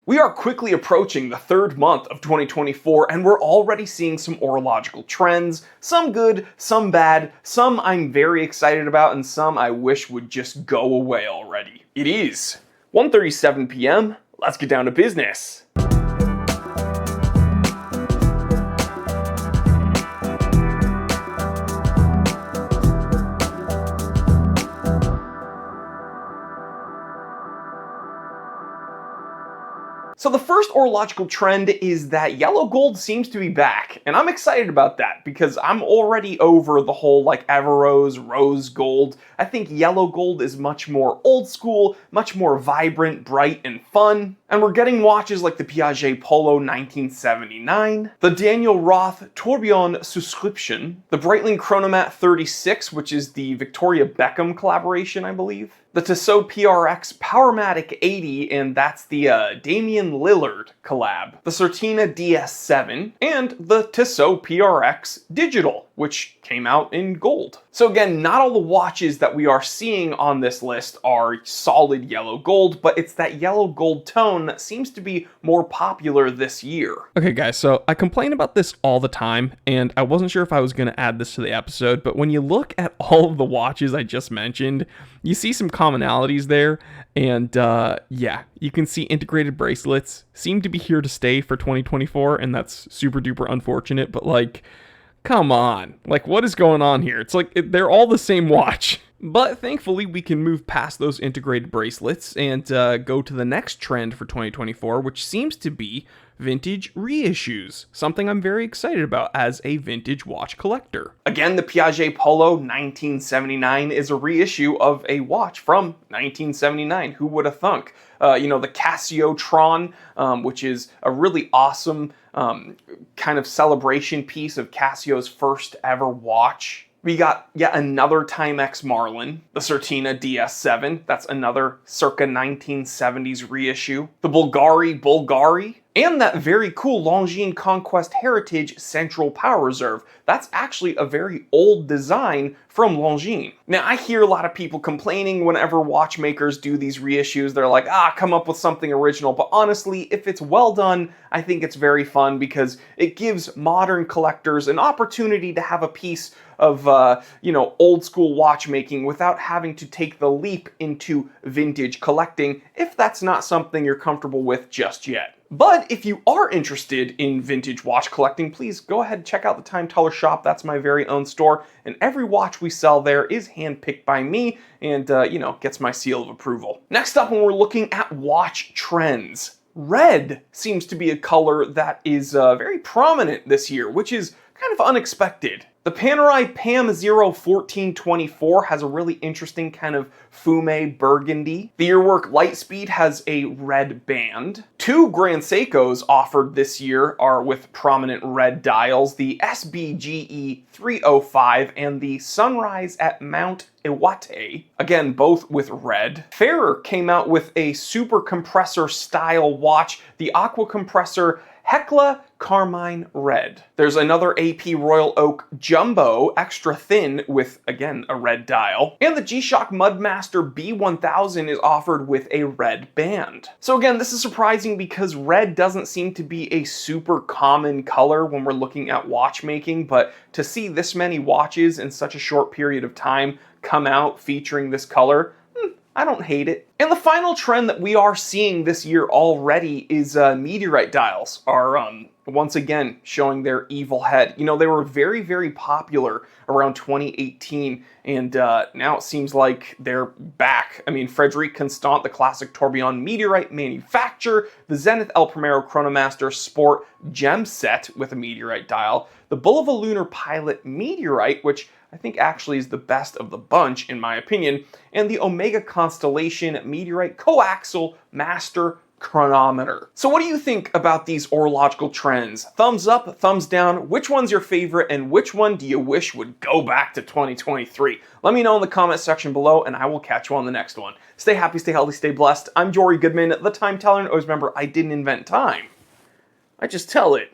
We are quickly approaching the third month of 2024 and we're already seeing some horological trends, some good, some bad, some I'm very excited about and some I wish would just go away already. It is 1:37 p.m. Let's get down to business. So the first horological trend is that yellow gold seems to be back, and I'm excited about that because I'm already over the whole like Everose, rose gold. I think yellow gold is much more old school, much more vibrant, bright, and fun. And we're getting watches like the Piaget Polo 1979, the Daniel Roth Tourbillon Subscription, the Breitling Chronomat 36, which is the Victoria Beckham collaboration, I believe, the Tissot PRX Powermatic 80, and that's the Damian Lillard collab, the Certina DS7, and the Tissot PRX Digital, which came out in gold. So again, not all the watches that we are seeing on this list are solid yellow gold, but it's that yellow gold tone that seems to be more popular this year. Okay guys, so I complain about this all the time, and I wasn't sure if I was going to add this to the episode, but when you look at all of the watches I just mentioned, you see some commonalities there, and yeah, you can see integrated bracelets seem to be here to stay for 2024, and that's super duper unfortunate, but like, come on, like what is going on here? It's like they're all the same watch. But thankfully we can move past those integrated bracelets and go to the next trend for 2024, which seems to be vintage reissues, something I'm very excited about as a vintage watch collector. Again, the Piaget Polo 1979 is a reissue of a watch from 1979. Who would have thunk? You know, the Casio Tron, which is a really awesome kind of celebration piece of Casio's first ever watch. We got yet another Timex Marlin, the Certina DS7, that's another circa 1970s reissue, the Bulgari, and that very cool Longines Conquest Heritage Central Power Reserve. That's actually a very old design from Longines. Now, I hear a lot of people complaining whenever watchmakers do these reissues. They're like, come up with something original. But honestly, if it's well done, I think it's very fun because it gives modern collectors an opportunity to have a piece of, you know, old school watchmaking without having to take the leap into vintage collecting if that's not something you're comfortable with just yet. But if you are interested in vintage watch collecting, please go ahead and check out the Time Teller shop. That's my very own store, and every watch we sell there is handpicked by me and, you know, gets my seal of approval. Next up, when we're looking at watch trends, red seems to be a color that is very prominent this year, which is kind of unexpected. The Panerai PAM 01424 has a really interesting kind of fume burgundy. The Earwork Lightspeed has a red band. Two Grand Seikos offered this year are with prominent red dials, the SBGE 305 and the Sunrise at Mount Iwate, again both with red. Fairer came out with a super compressor style watch, the Aqua Compressor Hecla Carmine Red. There's another AP Royal Oak Jumbo extra thin with, again, a red dial. And the G-Shock Mudmaster B1000 is offered with a red band. So again, this is surprising because red doesn't seem to be a super common color when we're looking at watchmaking, but to see this many watches in such a short period of time come out featuring this color, I don't hate it. And the final trend that we are seeing this year already is Meteorite dials are once again showing their evil head. You know, they were very, very popular around 2018, and now it seems like they're back. I mean, Frederic Constant, the classic tourbillon Meteorite manufacturer, the Zenith El Primero Chronomaster Sport Gem Set with a Meteorite dial, the Bulova Lunar Pilot Meteorite, which I think actually is the best of the bunch in my opinion, and the Omega Constellation Meteorite Coaxial Master Chronometer. So what do you think about these horological trends? Thumbs up, thumbs down, which one's your favorite and which one do you wish would go back to 2023? Let me know in the comment section below and I will catch you on the next one. Stay happy, stay healthy, stay blessed. I'm Jory Goodman, the Time Teller, and always remember, I didn't invent time. I just tell it.